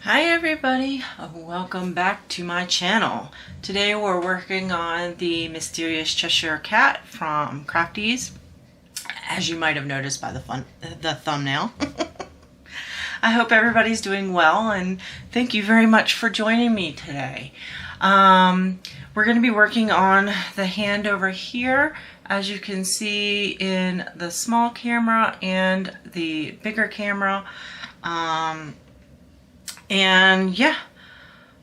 Hi everybody, welcome back to my channel. Today we're working on the Mysterious Cheshire Cat from Crafties, as you might have noticed by the thumbnail. I hope everybody's doing well and thank you very much for joining me today. We're going to be working on the hand over here, as you can see in the small camera and the bigger camera. And yeah,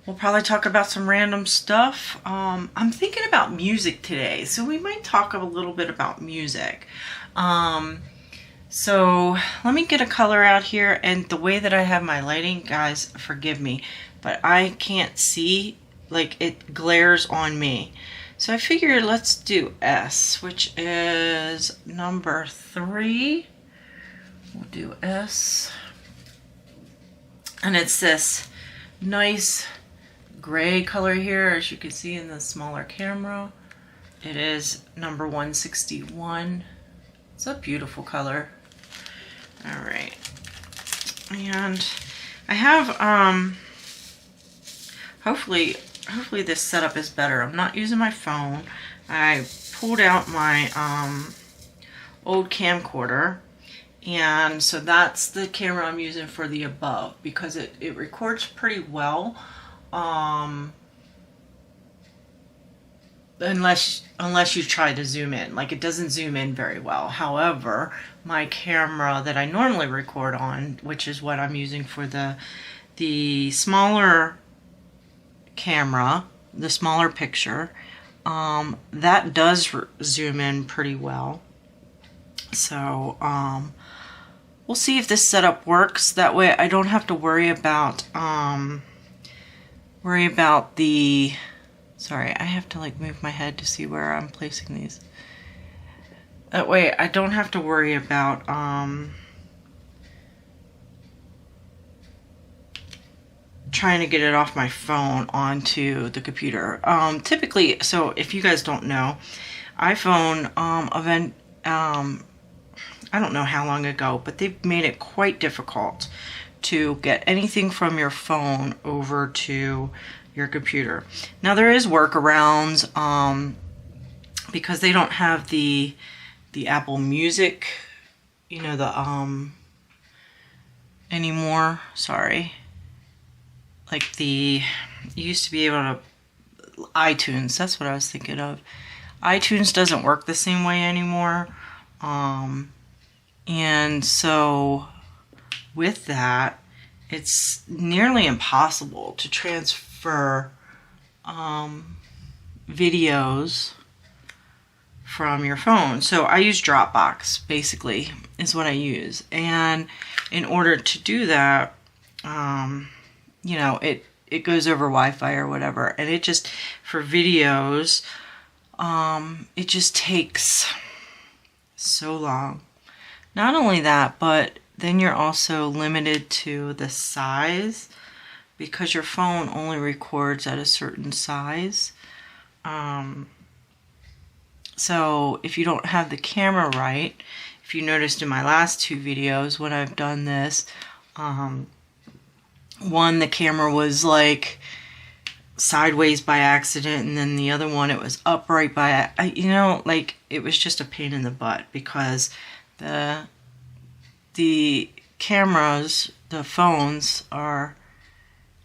we'll probably talk about some random stuff. I'm thinking about music today, so we might talk a little bit about music. So let me get a color out here, and the way that I have my lighting, guys, forgive me, but I can't see, like it glares on me. So I figured let's do S, which is number 3. We'll do S. And it's this nice gray color here, as you can see in the smaller camera. It is number 161. It's a beautiful color. All right. And I have, hopefully this setup is better. I'm not using my phone. I pulled out my old camcorder. And so that's the camera I'm using for the above, because it records pretty well, unless you try to zoom in. Like, it doesn't zoom in very well. However, my camera that I normally record on, which is what I'm using for the smaller camera, the smaller picture, that does zoom in pretty well. So we'll see if this setup works. That way I don't have to worry about the, sorry, I have to like move my head to see where I'm placing these. That way I don't have to worry about trying to get it off my phone onto the computer. Typically, so if you guys don't know, iPhone I don't know how long ago, but they've made it quite difficult to get anything from your phone over to your computer. Now there is workarounds, because they don't have the Apple Music, you know, the anymore. Sorry, like you used to be able to iTunes. That's what I was thinking of. iTunes doesn't work the same way anymore. And so with that, it's nearly impossible to transfer videos from your phone. So I use Dropbox, basically, is what I use. And in order to do that, you know, it goes over Wi-Fi or whatever. And it just, for videos, it just takes so long. Not only that, but then you're also limited to the size, because your phone only records at a certain size. So if you don't have the camera right, if you noticed in my last 2 videos when I've done this, one, the camera was like sideways by accident, and then the other one, it was upright by, you know, like it was just a pain in the butt, because the cameras, the phones, are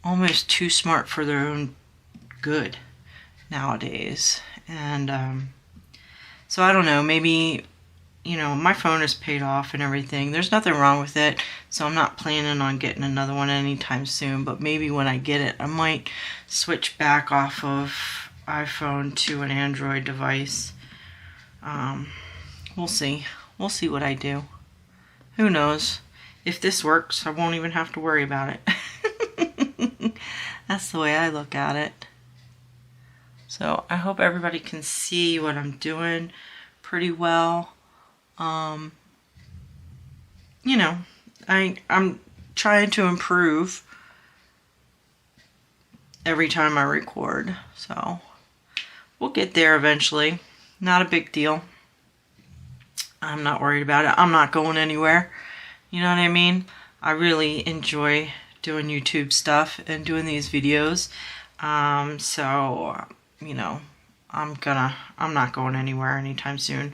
almost too smart for their own good nowadays. And so I don't know, maybe, you know, my phone is paid off and everything. There's nothing wrong with it, so I'm not planning on getting another one anytime soon, but maybe when I get it, I might switch back off of iPhone to an Android device. We'll see. We'll see what I do. Who knows? If this works, I won't even have to worry about it. That's the way I look at it. So I hope everybody can see what I'm doing pretty well. You know, I'm trying to improve every time I record. So we'll get there eventually. Not a big deal. I'm not worried about it. I'm not going anywhere. You know what I mean? I really enjoy doing YouTube stuff and doing these videos. So, you know, I'm not going anywhere anytime soon.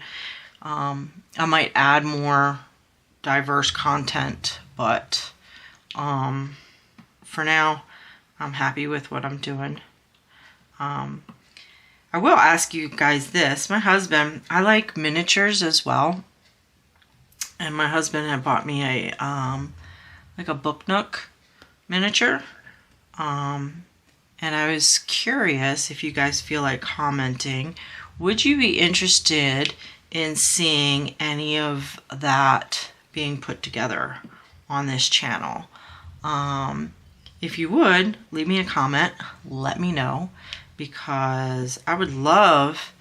I might add more diverse content, but for now, I'm happy with what I'm doing. I will ask you guys this. My husband, I like miniatures as well. And my husband had bought me a, like a book nook miniature. And I was curious if you guys feel like commenting. Would you be interested in seeing any of that being put together on this channel? If you would, leave me a comment. Let me know. Because I would love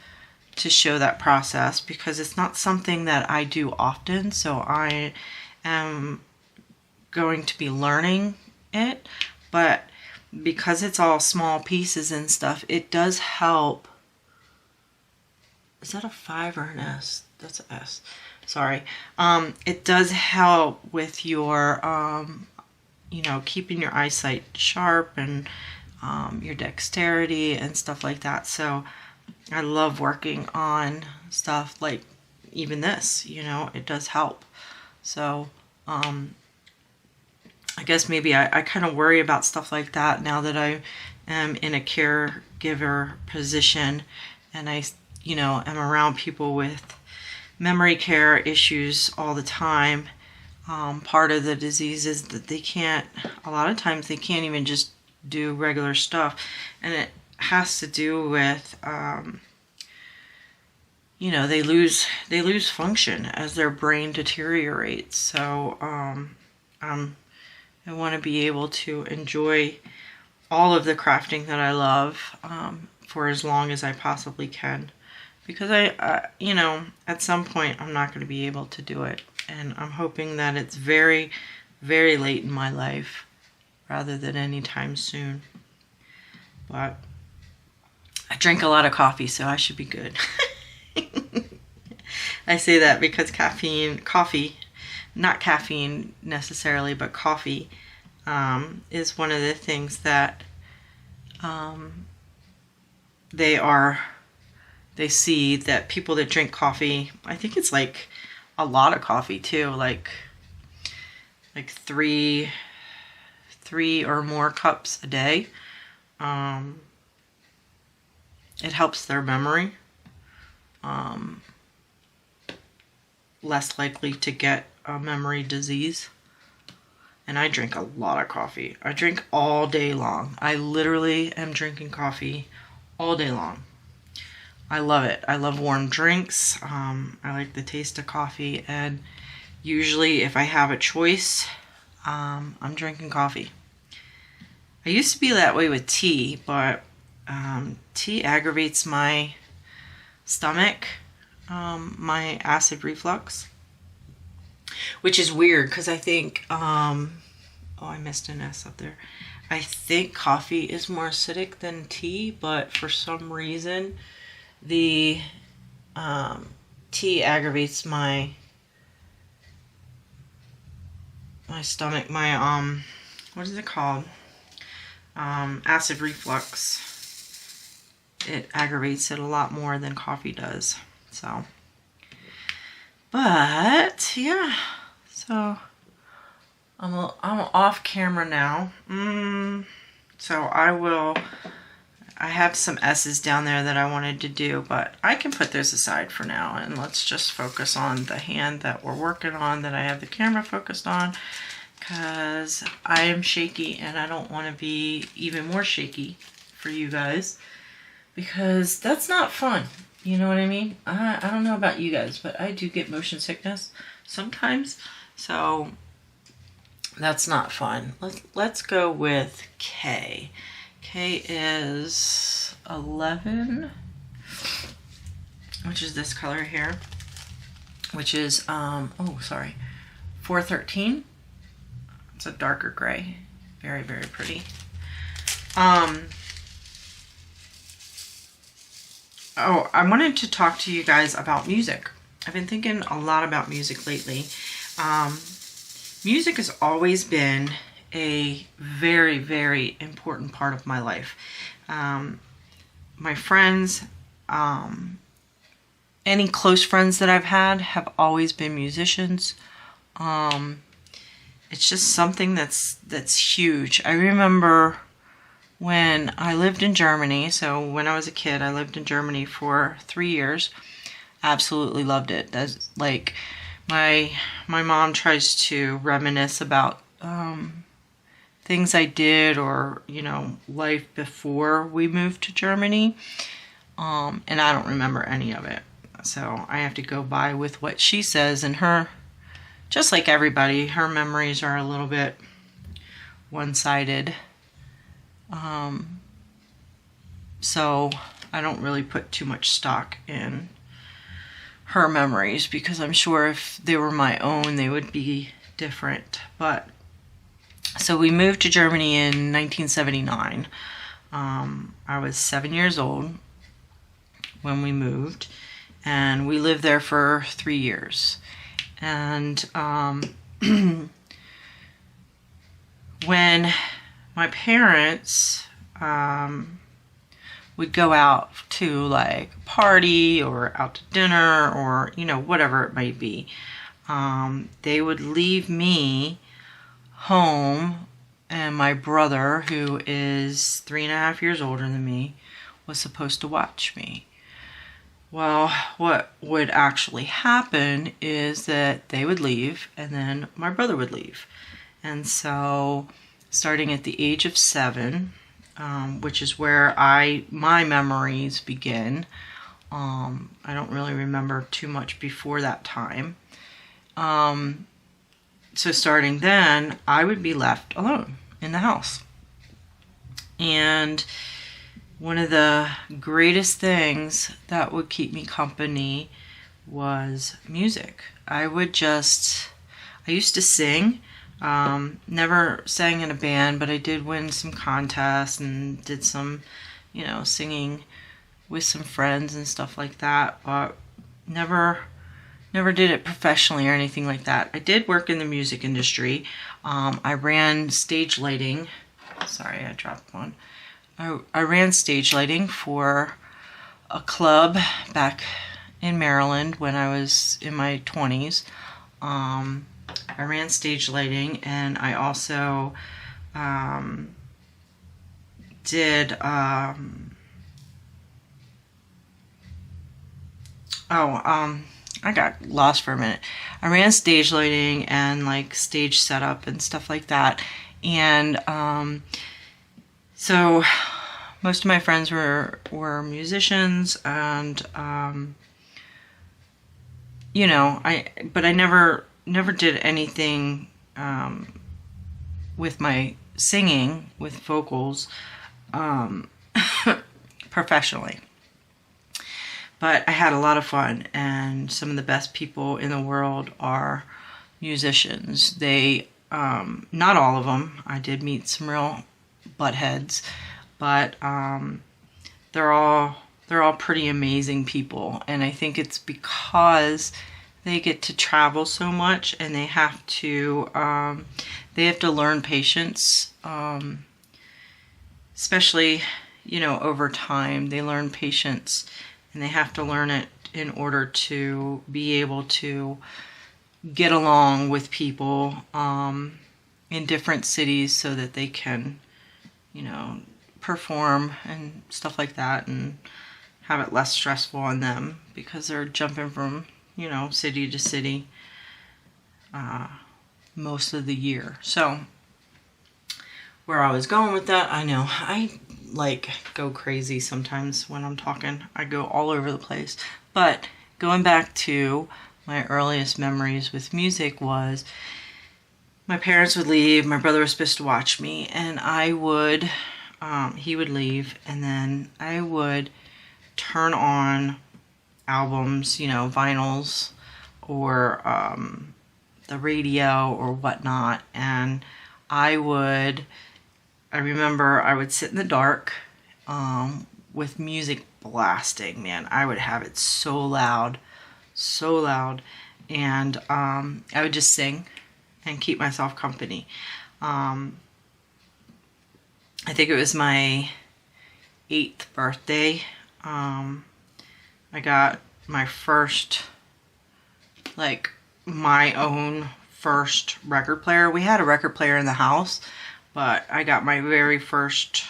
to show that process, because it's not something that I do often, so I am going to be learning it, but because it's all small pieces and stuff, it does help. Is that a 5 or an S? That's an S. Sorry. It does help with your, you know, keeping your eyesight sharp and your dexterity and stuff like that. So I love working on stuff like even this, you know, it does help. So I guess maybe I kind of worry about stuff like that now that I am in a caregiver position, and I, you know, am around people with memory care issues all the time. Part of the disease is that they can't, a lot of times they can't even just do regular stuff, and it has to do with you know, they lose function as their brain deteriorates. So I want to be able to enjoy all of the crafting that I love for as long as I possibly can, because I you know, at some point I'm not going to be able to do it, and I'm hoping that it's very, very late in my life rather than anytime soon. But I drink a lot of coffee, so I should be good. I say that because coffee, not caffeine necessarily, but coffee is one of the things that they see that people that drink coffee, I think it's like a lot of coffee too, like three or more cups a day. It helps their memory. Less likely to get a memory disease. And I drink a lot of coffee. I drink all day long. I literally am drinking coffee all day long. I love it. I love warm drinks. I like the taste of coffee, and usually if I have a choice, I'm drinking coffee. I used to be that way with tea, but tea aggravates my stomach, my acid reflux, which is weird because I think, oh, I missed an S up there. I think coffee is more acidic than tea, but for some reason the tea aggravates my stomach, my what is it called? Acid reflux. It aggravates it a lot more than coffee does. So, but yeah, so I'm off camera now. So I have some S's down there that I wanted to do, but I can put those aside for now, and let's just focus on the hand that we're working on, that I have the camera focused on, because I am shaky and I don't want to be even more shaky for you guys, because that's not fun. You know what I mean? I don't know about you guys, but I do get motion sickness sometimes, so that's not fun. Let's go with K. K is 11, which is this color here, which is, oh, sorry, 413. It's a darker gray. Very, very pretty. Oh, I wanted to talk to you guys about music. I've been thinking a lot about music lately. Music has always been a very, very important part of my life. My friends, any close friends that I've had have always been musicians. It's just something that's huge. I remember when I lived in Germany, so when I was a kid, I lived in Germany for 3 years. Absolutely loved it. That's like my mom tries to reminisce about things I did, or life before we moved to Germany, and I don't remember any of it. So I have to go by with what she says, and her, just like everybody, her memories are a little bit one-sided. So I don't really put too much stock in her memories, because I'm sure if they were my own, they would be different. But so we moved to Germany in 1979. I was 7 years old when we moved, and we lived there for 3 years. And when my parents would go out to like party or out to dinner, or whatever it might be, they would leave me home, and my brother, who is 3.5 years older than me, was supposed to watch me. Well, what would actually happen is that they would leave, and then my brother would leave. And so starting at the age of 7, which is where my memories begin. I don't really remember too much before that time. So starting then, I would be left alone in the house. And one of the greatest things that would keep me company was music. I used to sing. Never sang in a band, but I did win some contests and did some, singing with some friends and stuff like that, but never did it professionally or anything like that. I did work in the music industry. I ran stage lighting. Sorry, I dropped one. I ran stage lighting for a club back in Maryland when I was in my 20s. I ran stage lighting, and I also did I got lost for a minute. I ran stage lighting and like stage setup and stuff like that. And so most of my friends were musicians, and but I never did anything with my singing, with vocals, professionally. But I had a lot of fun, and some of the best people in the world are musicians. They, not all of them. I did meet some real buttheads, but they're all pretty amazing people. And I think it's because they get to travel so much, and they have to learn patience, especially, over time. They learn patience, and they have to learn it in order to be able to get along with people in different cities, so that they can, perform and stuff like that, and have it less stressful on them, because they're jumping from city to city most of the year. So where I was going with that, I know I go crazy sometimes when I'm talking. I go all over the place. But going back to my earliest memories with music was my parents would leave, my brother was supposed to watch me, and he would leave, and then I would turn on albums, vinyls, or the radio or whatnot, and I remember I would sit in the dark with music blasting. Man, I would have it so loud, and I would just sing and keep myself company. think it was my 8th birthday. I got my first, like, my own first record player. We had a record player in the house, but I got my very first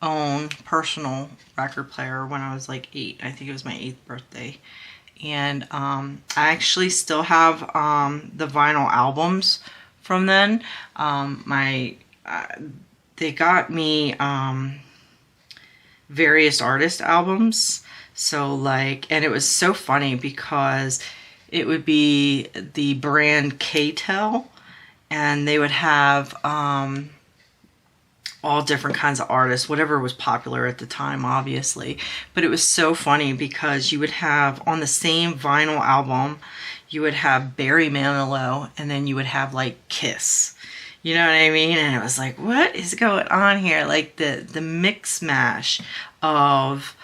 own personal record player when I was like 8. I think it was my 8th birthday. And I actually still have the vinyl albums from then. They got me various artist albums. So like, and it was so funny because it would be the brand K-Tel, and they would have all different kinds of artists, whatever was popular at the time, obviously. But it was so funny because you would have, on the same vinyl album, you would have Barry Manilow, and then you would have like Kiss. You know what I mean? And it was like, what is going on here? Like the mix mash of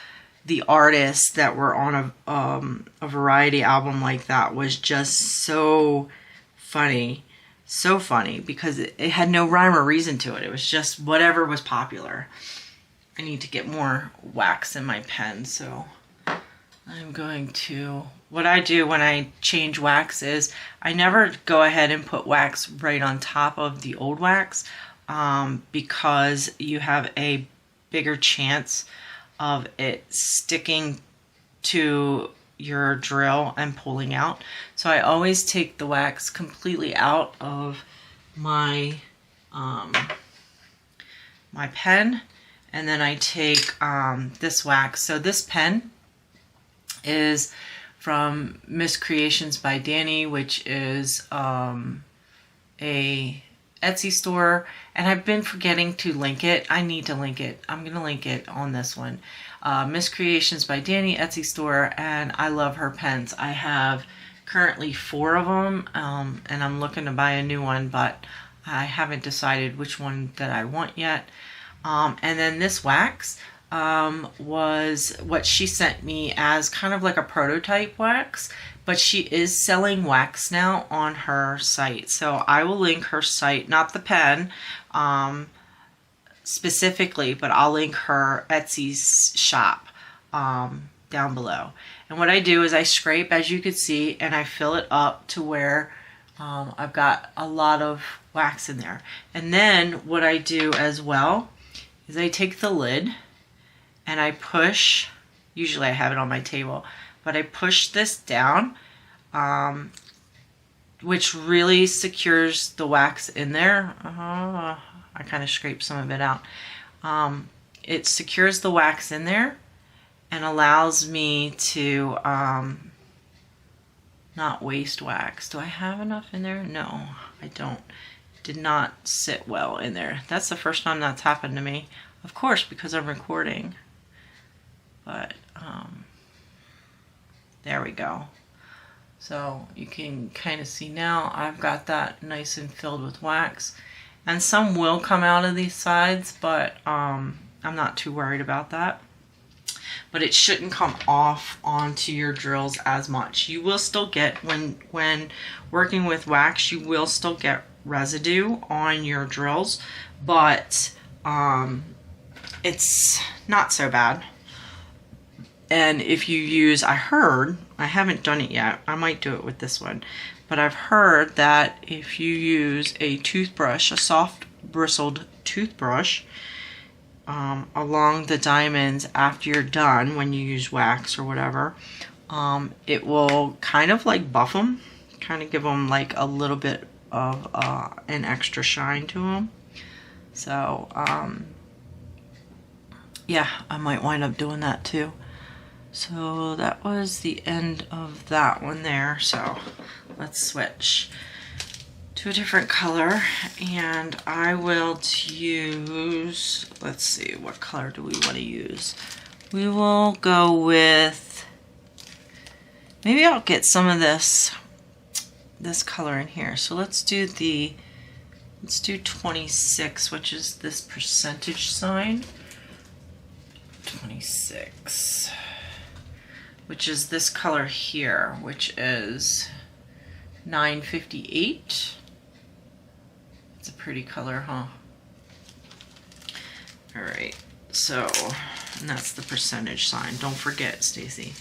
the artists that were on a variety album like that was just so funny. So funny because it had no rhyme or reason to it. It was just whatever was popular. I need to get more wax in my pen, so I'm going to... What I do when I change wax is I never go ahead and put wax right on top of the old wax because you have a bigger chance of it sticking to your drill and pulling out. So I always take the wax completely out of my my pen, and then I take this wax. So this pen is from Miss Creations by Danny, which is a Etsy store, and I've been forgetting to link it. I need to link it. I'm gonna link it on this one. Miss Creations by Danny Etsy store, and I love her pens. I have currently 4 of them, and I'm looking to buy a new one, but I haven't decided which one that I want yet. And then this wax was what she sent me as kind of like a prototype wax, but she is selling wax now on her site. So I will link her site, not the pen specifically, but I'll link her Etsy's shop down below. And what I do is I scrape, as you can see, and I fill it up to where I've got a lot of wax in there. And then what I do as well is I take the lid and I push, usually I have it on my table, but I push this down, which really secures the wax in there. I kind of scraped some of it out. It secures the wax in there and allows me to not waste wax. Do I have enough in there? No, I don't. Did not sit well in there. That's the first time that's happened to me. Of course, because I'm recording. But there we go. So you can kind of see now I've got that nice and filled with wax. And some will come out of these sides, but I'm not too worried about that. But it shouldn't come off onto your drills as much. You will still get, when working with wax, you will still get residue on your drills, but it's not so bad. And if you use, I haven't done it yet, I might do it with this one, but I've heard that if you use a toothbrush, a soft bristled toothbrush, along the diamonds after you're done, when you use wax or whatever, it will kind of like buff them, kind of give them like a little bit of an extra shine to them. So yeah, I might wind up doing that too. So that was the end of that one there. So let's switch to a different color, and I will use, let's see, what color do we want to use? We will go with, maybe I'll get some of this color in here. So let's do 26, which is this percentage sign. 26, which is this color here, which is 958. It's a pretty color, huh? So, and that's the percentage sign. Don't forget, Stacy.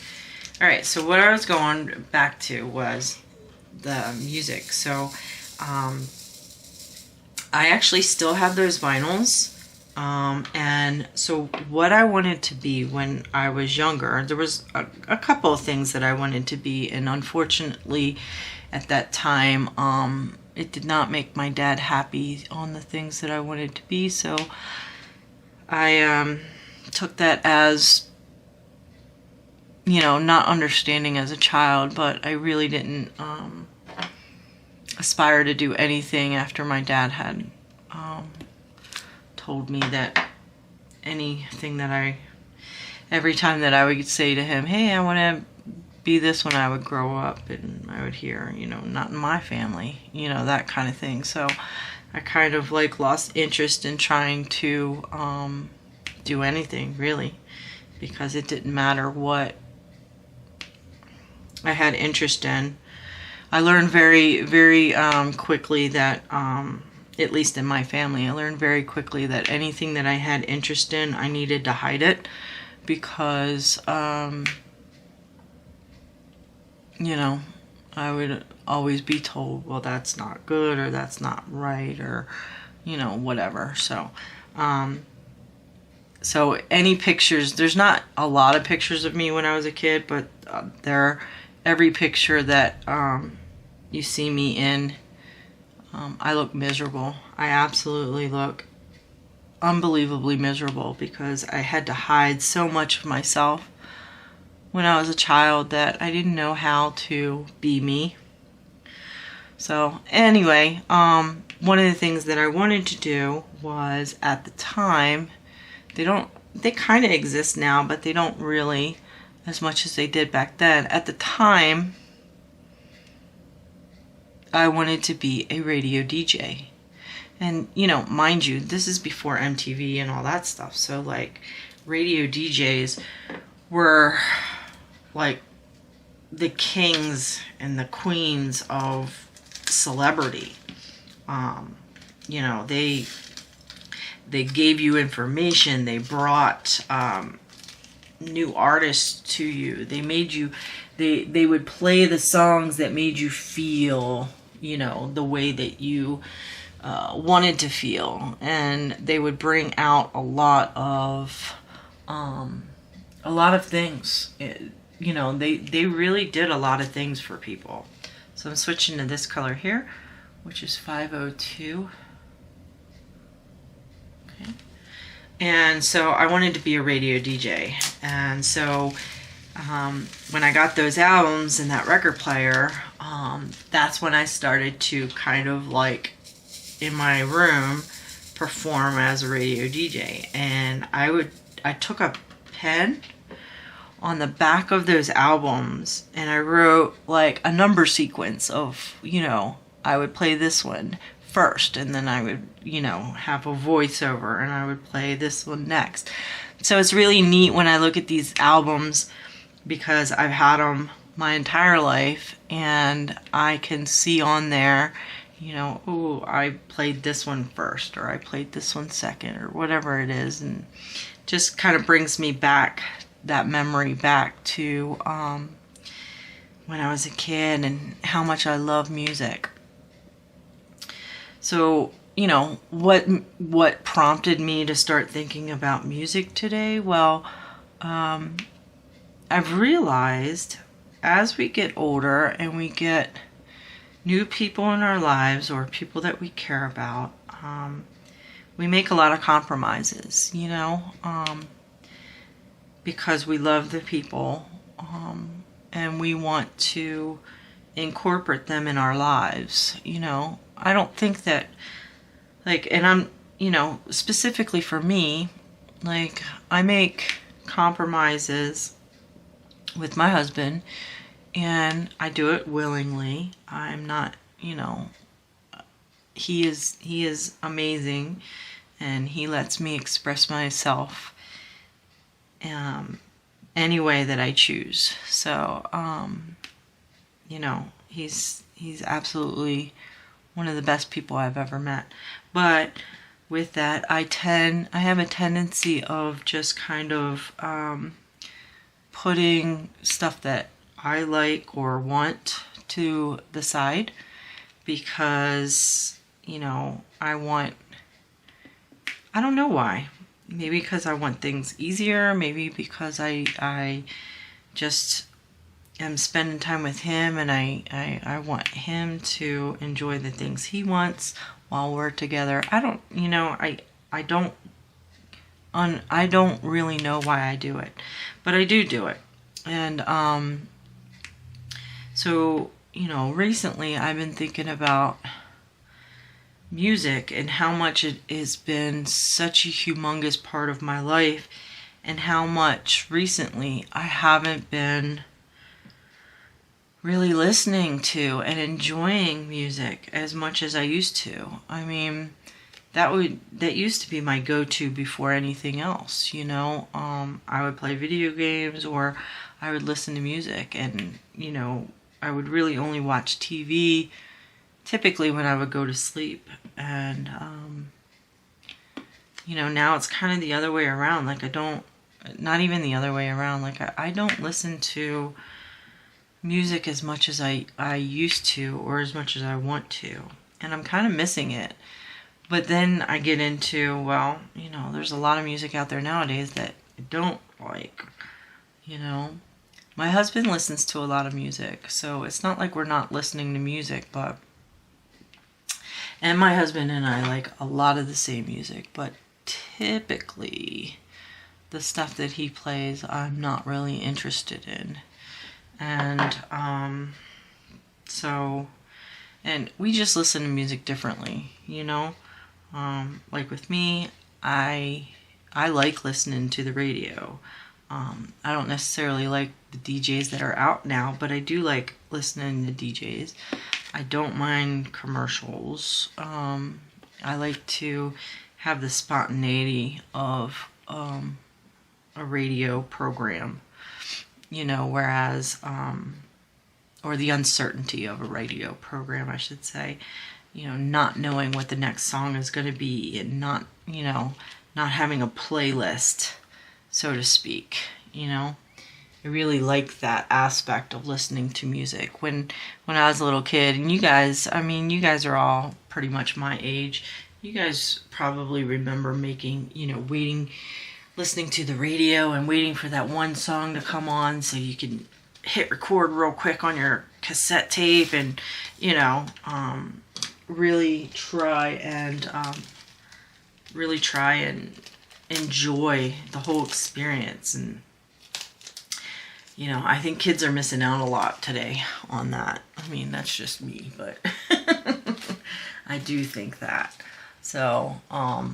All right, so what I was going back to was the music. So, I actually still have those vinyls. And so what I wanted to be when I was younger, there was a couple of things that I wanted to be, and unfortunately at that time, it did not make my dad happy on the things that I wanted to be, so I took that as, you know, not understanding as a child, but I really didn't aspire to do anything after my dad had told me that anything that every time that I would say to him, hey, I want to be this when I would grow up, and I would hear, you know, not in my family, you know, that kind of thing. So I kind of like lost interest in trying to do anything really, because it didn't matter what I had interest in. I learned very, very quickly that, at least in my family, I learned very quickly that anything that I had interest in, I needed to hide it, because, you know, I would always be told, well, that's not good, or that's not right, or, you know, whatever. So, so any pictures, there's not a lot of pictures of me when I was a kid, but every picture that you see me in, I look miserable. I absolutely look unbelievably miserable, because I had to hide so much of myself when I was a child that I didn't know how to be me. So anyway, one of the things that I wanted to do was, at the time, they kind of exist now, but they don't really as much as they did back then. At the time, I wanted to be a radio DJ. And, you know, mind you, this is before MTV and all that stuff. So, like, radio DJs were, like, the kings and the queens of celebrity. You know, they gave you information. They brought new artists to you. They made you, they would play the songs that made you feel, you know, the way that you wanted to feel. And they would bring out a lot of things. You know, they really did a lot of things for people. So I'm switching to this color here, which is 502. Okay. And so I wanted to be a radio DJ. And so when I got those albums and that record player, that's when I started to kind of, like, in my room, perform as a radio DJ. And I took a pen on the back of those albums, and I wrote, like, a number sequence of, you know, I would play this one first, and then I would, you know, have a voiceover, and I would play this one next. So it's really neat when I look at these albums, because I've had them my entire life, and I can see on there, you know, oh, I played this one first, or I played this one second, or whatever it is, and just kind of brings me back, that memory back to when I was a kid and how much I love music. So, you know, what prompted me to start thinking about music today? Well, I've realized as we get older and we get new people in our lives, or people that we care about, we make a lot of compromises, you know, because we love the people, and we want to incorporate them in our lives, you know. I don't think that, like, and I'm, you know, specifically for me, like, I make compromises with my husband, and I do it willingly. I'm not, you know, he is amazing, and he lets me express myself any way that I choose. So, you know, he's absolutely one of the best people I've ever met. But with that, I have a tendency of just kind of putting stuff that I like or want to the side, because, you know, I don't know why. Maybe because I want things easier, maybe because I just am spending time with him, and I want him to enjoy the things he wants while we're together. I don't, you know, I don't really know why I do it, but I do it. And so, you know, recently I've been thinking about music and how much it has been such a humongous part of my life, and how much recently I haven't been really listening to and enjoying music as much as I used to. I mean, that used to be my go-to before anything else, you know. I would play video games, or I would listen to music, and, you know, I would really only watch TV typically when I would go to sleep. And you know, now it's kind of the other way around. Like, not even the other way around. Like, I don't listen to music as much as I used to, or as much as I want to, and I'm kind of missing it. But then I get into, well, you know, there's a lot of music out there nowadays that I don't like, you know. My husband listens to a lot of music, so it's not like we're not listening to music, but, and my husband and I like a lot of the same music, but typically the stuff that he plays I'm not really interested in. And so, and we just listen to music differently, you know. Like with me, I like listening to the radio. I don't necessarily like the DJs that are out now, but I do like listening to DJs. I don't mind commercials. I like to have the spontaneity of a radio program, you know, whereas, or the uncertainty of a radio program, I should say, you know, not knowing what the next song is going to be, and not, you know, not having a playlist, so to speak, you know. I really like that aspect of listening to music. When I was a little kid, and you guys, I mean, you guys are all pretty much my age. You guys probably remember making, you know, listening to the radio and waiting for that one song to come on so you can hit record real quick on your cassette tape, and, you know, really try and enjoy the whole experience. And, you know, I think kids are missing out a lot today on that. I mean, that's just me, but I do think that. So, let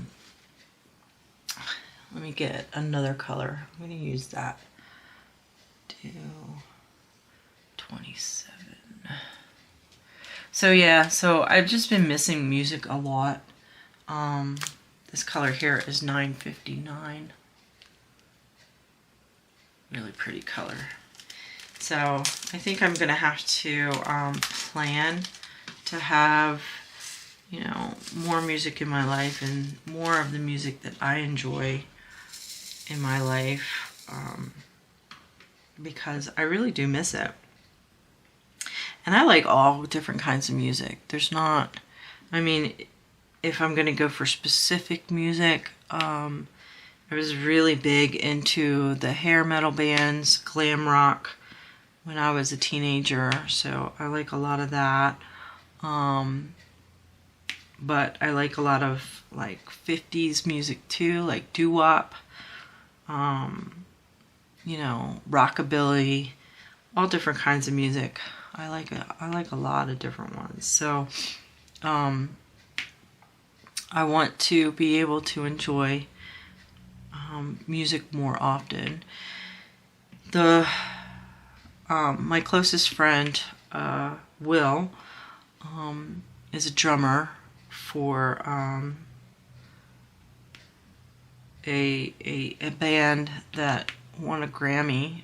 me get another color. I'm going to use that. 27. So yeah, so I've just been missing music a lot. This color here is 959. Really pretty color. So I think I'm gonna have to plan to have, you know, more music in my life, and more of the music that I enjoy in my life, because I really do miss it. And I like all different kinds of music. There's not, I mean, if I'm gonna go for specific music, I was really big into the hair metal bands, glam rock, when I was a teenager, so I like a lot of that. But I like a lot of like 50s music too, like doo-wop, you know, rockabilly, all different kinds of music. I like a lot of different ones. So I want to be able to enjoy music more often. My closest friend, Will, is a drummer for a band that won a Grammy.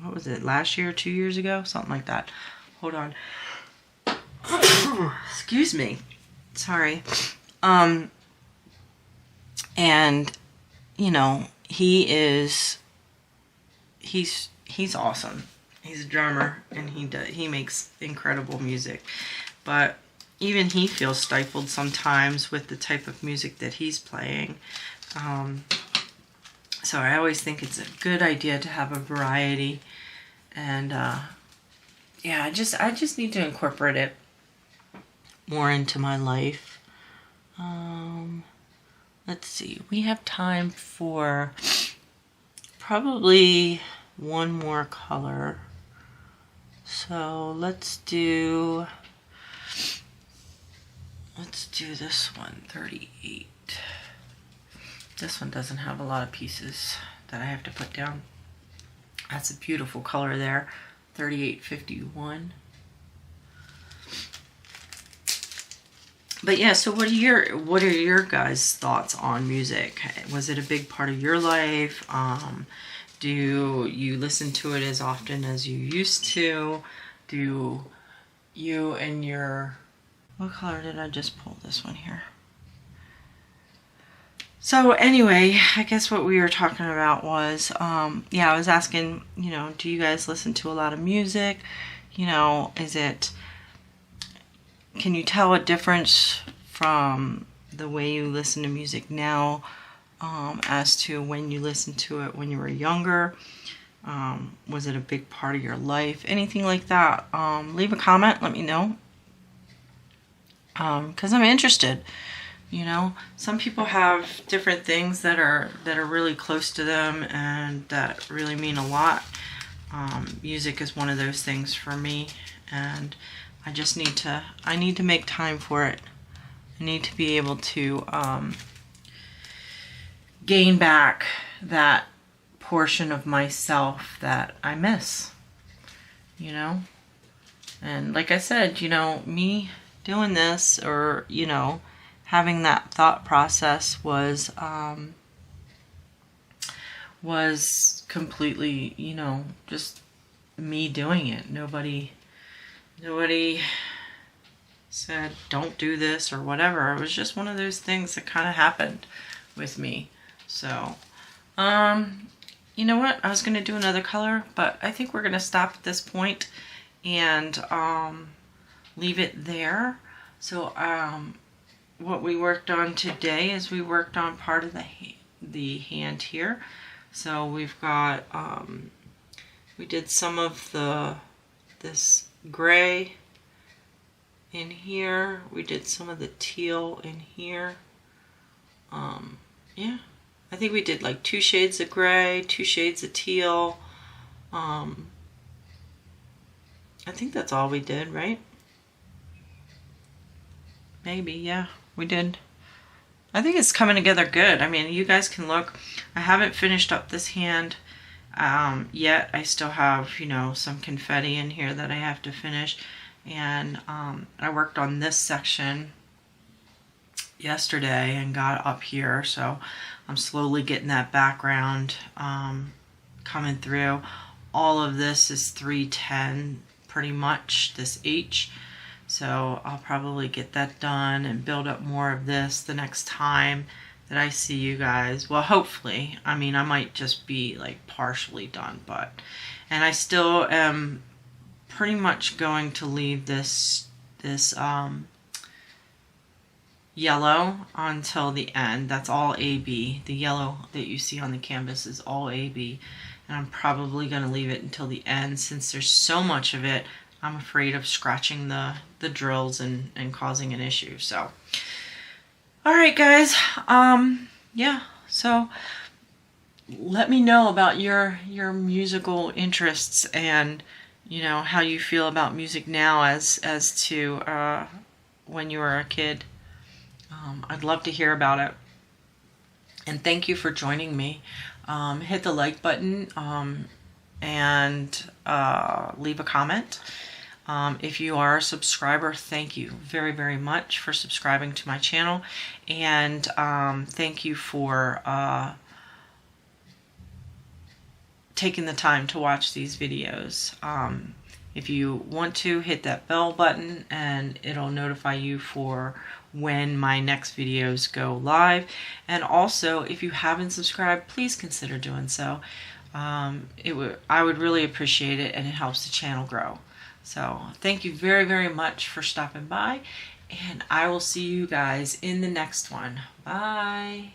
What was it, last year, 2 years ago? Something like that. Hold on. Excuse me. Sorry. And, you know, he's awesome. He's a drummer, and he makes incredible music. But even he feels stifled sometimes with the type of music that he's playing. So I always think it's a good idea to have a variety. And yeah, I just need to incorporate it more into my life. Let's see, we have time for probably one more color. So let's do this one, 38. This one doesn't have a lot of pieces that I have to put down. That's a beautiful color there, 3851. But yeah, so what are your guys' thoughts on music? Was it a big part of your life? Do you listen to it as often as you used to? Do you and your... What color did I just pull? This one here. So anyway, I guess what we were talking about was, yeah, I was asking, you know, do you guys listen to a lot of music? You know, can you tell a difference from the way you listen to music now as to when you listened to it when you were younger? Was it a big part of your life? Anything like that? Leave a comment, let me know. Because I'm interested. You know, some people have different things that are really close to them and that really mean a lot. Music is one of those things for me, and I just need to make time for it. I need to be able to gain back that portion of myself that I miss, you know. And like I said, you know, me doing this, or, you know, having that thought process was completely, you know, just me doing it. Nobody said don't do this or whatever. It was just one of those things that kind of happened with me. So you know what, I was going to do another color, but I think we're going to stop at this point and leave it there. So what we worked on today is we worked on part of the hand here. So we've got we did some of this gray in here. We did some of the teal in here. Yeah, I think we did like 2 shades of gray, 2 shades of teal. I think that's all we did, right? Maybe, yeah, we did. I think it's coming together good. I mean, you guys can look. I haven't finished up this hand yet. I still have, you know, some confetti in here that I have to finish. And I worked on this section yesterday and got up here. So I'm slowly getting that background coming through. All of this is 310 pretty much, this H. So I'll probably get that done and build up more of this the next time that I see you guys. Well, hopefully. I mean, I might just be like partially done, but... And I still am pretty much going to leave this yellow until the end. That's all AB. The yellow that you see on the canvas is all AB. And I'm probably going to leave it until the end since there's so much of it. I'm afraid of scratching the drills and causing an issue. So, all right, guys. Yeah. So, let me know about your musical interests and, you know, how you feel about music now as to when you were a kid. I'd love to hear about it. And thank you for joining me. Hit the like button and leave a comment. If you are a subscriber, thank you very, very much for subscribing to my channel. And thank you for taking the time to watch these videos. If you want to, hit that bell button and it'll notify you for when my next videos go live. And also, if you haven't subscribed, please consider doing so. I would really appreciate it, and it helps the channel grow. So thank you very, very much for stopping by, and I will see you guys in the next one. Bye.